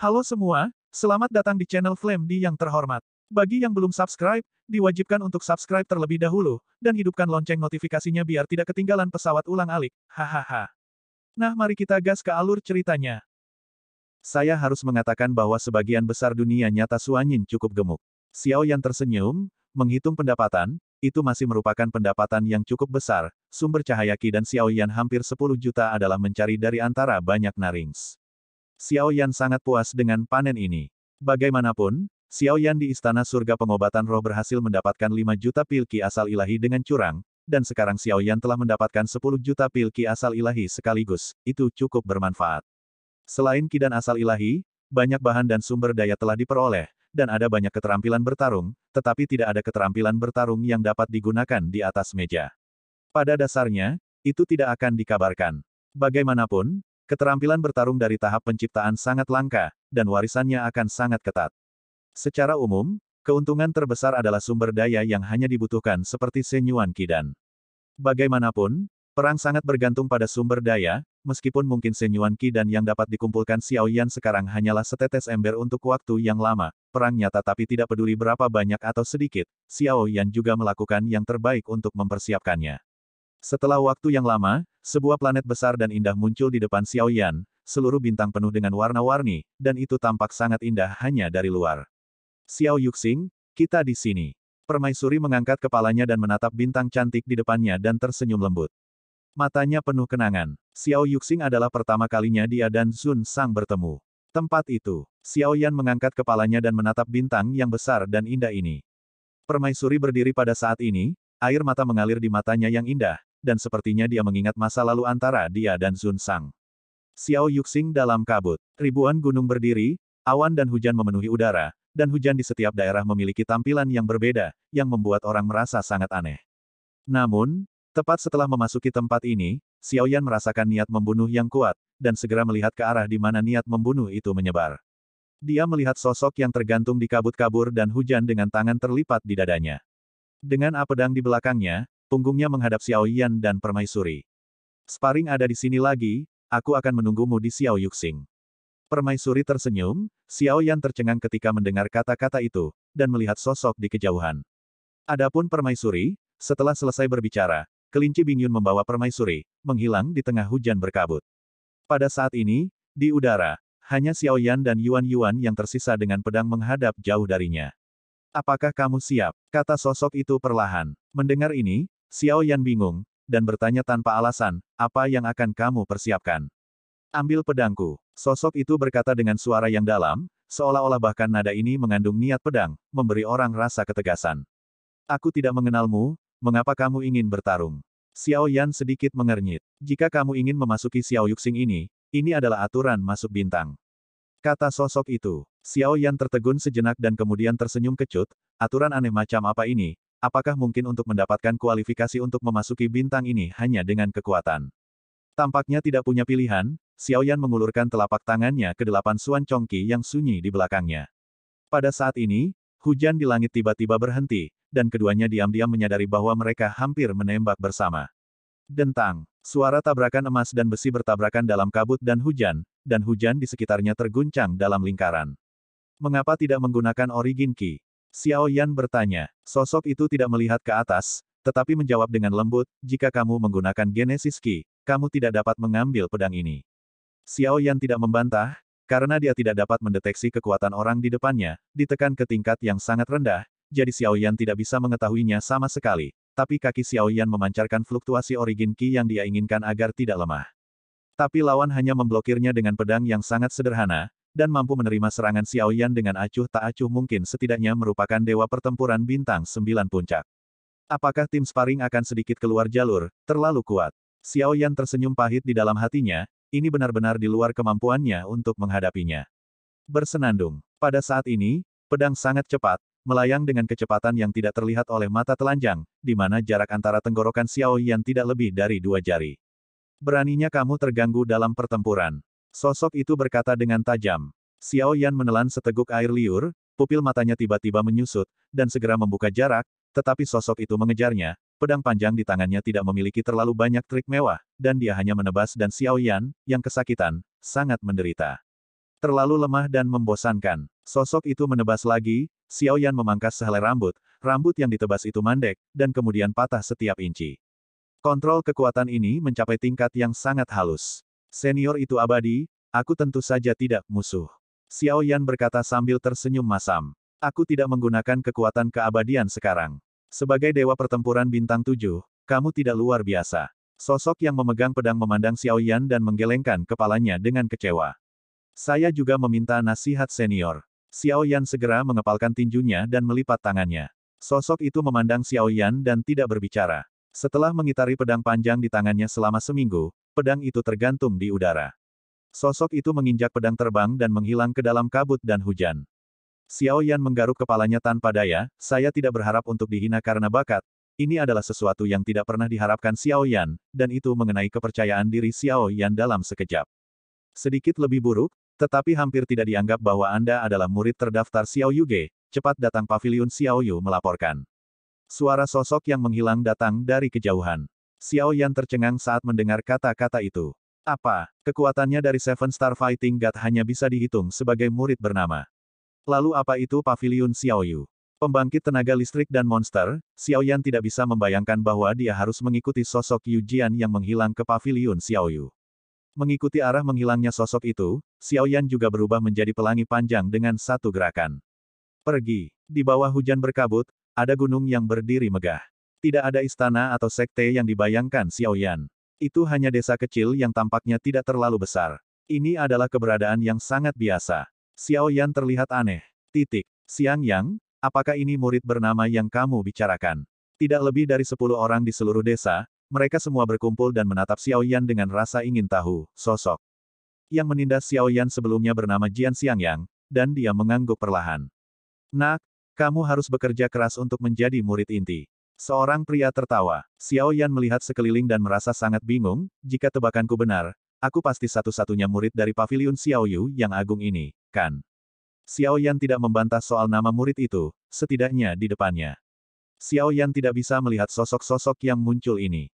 Halo semua, selamat datang di channel Flame D yang terhormat. Bagi yang belum subscribe, diwajibkan untuk subscribe terlebih dahulu, dan hidupkan lonceng notifikasinya biar tidak ketinggalan pesawat ulang-alik. Hahaha. Nah, mari kita gas ke alur ceritanya. Saya harus mengatakan bahwa sebagian besar dunia nyata Suanyin cukup gemuk. Xiao Yan tersenyum, menghitung pendapatan, itu masih merupakan pendapatan yang cukup besar. Sumber cahaya Qi dan Xiao Yan hampir 10 juta adalah mencari dari antara banyak narings. Xiao Yan sangat puas dengan panen ini. Bagaimanapun, Xiao Yan di Istana Surga Pengobatan Roh berhasil mendapatkan 5 juta pil Qi asal ilahi dengan curang, dan sekarang Xiao Yan telah mendapatkan 10 juta pil Qi asal ilahi sekaligus. Itu cukup bermanfaat. Selain Qi dan asal ilahi, banyak bahan dan sumber daya telah diperoleh, dan ada banyak keterampilan bertarung, tetapi tidak ada keterampilan bertarung yang dapat digunakan di atas meja. Pada dasarnya, itu tidak akan dikabarkan. Bagaimanapun, keterampilan bertarung dari tahap penciptaan sangat langka, dan warisannya akan sangat ketat. Secara umum, keuntungan terbesar adalah sumber daya yang hanya dibutuhkan seperti Shenyuan Qi dan. Bagaimanapun, perang sangat bergantung pada sumber daya, meskipun mungkin Shenyuan Qi dan yang dapat dikumpulkan Xiao Yan sekarang hanyalah setetes ember untuk waktu yang lama, perang nyata tapi tidak peduli berapa banyak atau sedikit, Xiao Yan juga melakukan yang terbaik untuk mempersiapkannya. Setelah waktu yang lama, sebuah planet besar dan indah muncul di depan Xiao Yan, seluruh bintang penuh dengan warna-warni, dan itu tampak sangat indah hanya dari luar. Xiao Yuxing, kita di sini. Permaisuri mengangkat kepalanya dan menatap bintang cantik di depannya dan tersenyum lembut. Matanya penuh kenangan. Xiao Yuxing adalah pertama kalinya dia dan Zun Sang bertemu. Tempat itu, Xiao Yan mengangkat kepalanya dan menatap bintang yang besar dan indah ini. Permaisuri berdiri pada saat ini, air mata mengalir di matanya yang indah, dan sepertinya dia mengingat masa lalu antara dia dan Zun Sang. Xiao Yuxing dalam kabut. Ribuan gunung berdiri, awan dan hujan memenuhi udara, dan hujan di setiap daerah memiliki tampilan yang berbeda, yang membuat orang merasa sangat aneh. Namun, tepat setelah memasuki tempat ini, Xiao Yan merasakan niat membunuh yang kuat, dan segera melihat ke arah di mana niat membunuh itu menyebar. Dia melihat sosok yang tergantung di kabut-kabur dan hujan dengan tangan terlipat di dadanya. Dengan pedang di belakangnya, punggungnya menghadap Xiao Yan dan Permaisuri. Sparring ada di sini lagi, aku akan menunggumu di Xiao Yuxing. Permaisuri tersenyum, Xiao Yan tercengang ketika mendengar kata-kata itu, dan melihat sosok di kejauhan. Adapun Permaisuri, setelah selesai berbicara, kelinci Bingyun membawa Permaisuri, menghilang di tengah hujan berkabut. Pada saat ini, di udara, hanya Xiao Yan dan Yuan Yuan yang tersisa dengan pedang menghadap jauh darinya. Apakah kamu siap? Kata sosok itu perlahan. Mendengar ini, Xiao Yan bingung, dan bertanya tanpa alasan, apa yang akan kamu persiapkan? Ambil pedangku. Sosok itu berkata dengan suara yang dalam, seolah-olah bahkan nada ini mengandung niat pedang, memberi orang rasa ketegasan. Aku tidak mengenalmu, mengapa kamu ingin bertarung? Xiao Yan sedikit mengernyit. Jika kamu ingin memasuki Xiao Yuxing ini adalah aturan masuk bintang. Kata sosok itu. Xiao Yan tertegun sejenak dan kemudian tersenyum kecut, aturan aneh macam apa ini? Apakah mungkin untuk mendapatkan kualifikasi untuk memasuki bintang ini hanya dengan kekuatan? Tampaknya tidak punya pilihan, Xiao Yan mengulurkan telapak tangannya ke 8 Suan Chongqi yang sunyi di belakangnya. Pada saat ini, hujan di langit tiba-tiba berhenti, dan keduanya diam-diam menyadari bahwa mereka hampir menembak bersama. Dentang, suara tabrakan emas dan besi bertabrakan dalam kabut dan hujan di sekitarnya terguncang dalam lingkaran. Mengapa tidak menggunakan Origin Qi? Xiao Yan bertanya. Sosok itu tidak melihat ke atas, tetapi menjawab dengan lembut, jika kamu menggunakan Genesis Qi, kamu tidak dapat mengambil pedang ini. Xiao Yan tidak membantah, karena dia tidak dapat mendeteksi kekuatan orang di depannya, ditekan ke tingkat yang sangat rendah, jadi Xiao Yan tidak bisa mengetahuinya sama sekali, tapi kaki Xiao Yan memancarkan fluktuasi Origin Qi yang dia inginkan agar tidak lemah. Tapi lawan hanya memblokirnya dengan pedang yang sangat sederhana, dan mampu menerima serangan Xiao Yan dengan acuh tak acuh mungkin setidaknya merupakan dewa pertempuran bintang 9 puncak. Apakah tim sparring akan sedikit keluar jalur, terlalu kuat? Xiao Yan tersenyum pahit di dalam hatinya, ini benar-benar di luar kemampuannya untuk menghadapinya. Bersenandung. Pada saat ini, pedang sangat cepat, melayang dengan kecepatan yang tidak terlihat oleh mata telanjang, di mana jarak antara tenggorokan Xiao Yan tidak lebih dari 2 jari. Beraninya kamu terganggu dalam pertempuran. Sosok itu berkata dengan tajam. Xiao Yan menelan seteguk air liur, pupil matanya tiba-tiba menyusut, dan segera membuka jarak, tetapi sosok itu mengejarnya. Pedang panjang di tangannya tidak memiliki terlalu banyak trik mewah, dan dia hanya menebas dan Xiao Yan, yang kesakitan, sangat menderita. Terlalu lemah dan membosankan. Sosok itu menebas lagi, Xiao Yan memangkas sehelai rambut, rambut yang ditebas itu mandek, dan kemudian patah setiap inci. Kontrol kekuatan ini mencapai tingkat yang sangat halus. Senior itu abadi, aku tentu saja tidak musuh. Xiao Yan berkata sambil tersenyum masam. Aku tidak menggunakan kekuatan keabadian sekarang. Sebagai dewa pertempuran bintang 7, kamu tidak luar biasa. Sosok yang memegang pedang memandang Xiao Yan dan menggelengkan kepalanya dengan kecewa. Saya juga meminta nasihat senior. Xiao Yan segera mengepalkan tinjunya dan melipat tangannya. Sosok itu memandang Xiao Yan dan tidak berbicara. Setelah mengitari pedang panjang di tangannya selama seminggu, pedang itu tergantung di udara. Sosok itu menginjak pedang terbang dan menghilang ke dalam kabut dan hujan. Xiao Yan menggaruk kepalanya tanpa daya, saya tidak berharap untuk dihina karena bakat. Ini adalah sesuatu yang tidak pernah diharapkan Xiao Yan, dan itu mengenai kepercayaan diri Xiao Yan dalam sekejap. Sedikit lebih buruk, tetapi hampir tidak dianggap bahwa Anda adalah murid terdaftar Xiao Yuge, cepat datang paviliun Xiao Yu melaporkan. Suara sosok yang menghilang datang dari kejauhan. Xiao Yan tercengang saat mendengar kata-kata itu. Apa, kekuatannya dari Seven Star Fighting God hanya bisa dihitung sebagai murid bernama. Lalu apa itu paviliun Xiao Yu? Pembangkit tenaga listrik dan monster, Xiao Yan tidak bisa membayangkan bahwa dia harus mengikuti sosok Yu Jian yang menghilang ke paviliun Xiao Yu. Mengikuti arah menghilangnya sosok itu, Xiao Yan juga berubah menjadi pelangi panjang dengan satu gerakan. Pergi. Di bawah hujan berkabut, ada gunung yang berdiri megah. Tidak ada istana atau sekte yang dibayangkan Xiao Yan. Itu hanya desa kecil yang tampaknya tidak terlalu besar. Ini adalah keberadaan yang sangat biasa. Xiao Yan terlihat aneh. Xiang Yang, apakah ini murid bernama yang kamu bicarakan? Tidak lebih dari 10 orang di seluruh desa, mereka semua berkumpul dan menatap Xiao Yan dengan rasa ingin tahu, sosok yang menindas Xiao Yan sebelumnya bernama Jian Xiangyang, dan dia mengangguk perlahan. Nak, kamu harus bekerja keras untuk menjadi murid inti. Seorang pria tertawa. Xiao Yan melihat sekeliling dan merasa sangat bingung, jika tebakanku benar, aku pasti satu-satunya murid dari paviliun Xiao Yu yang agung ini, kan? Xiao Yan tidak membantah soal nama murid itu, setidaknya di depannya. Xiao Yan tidak bisa melihat sosok-sosok yang muncul ini.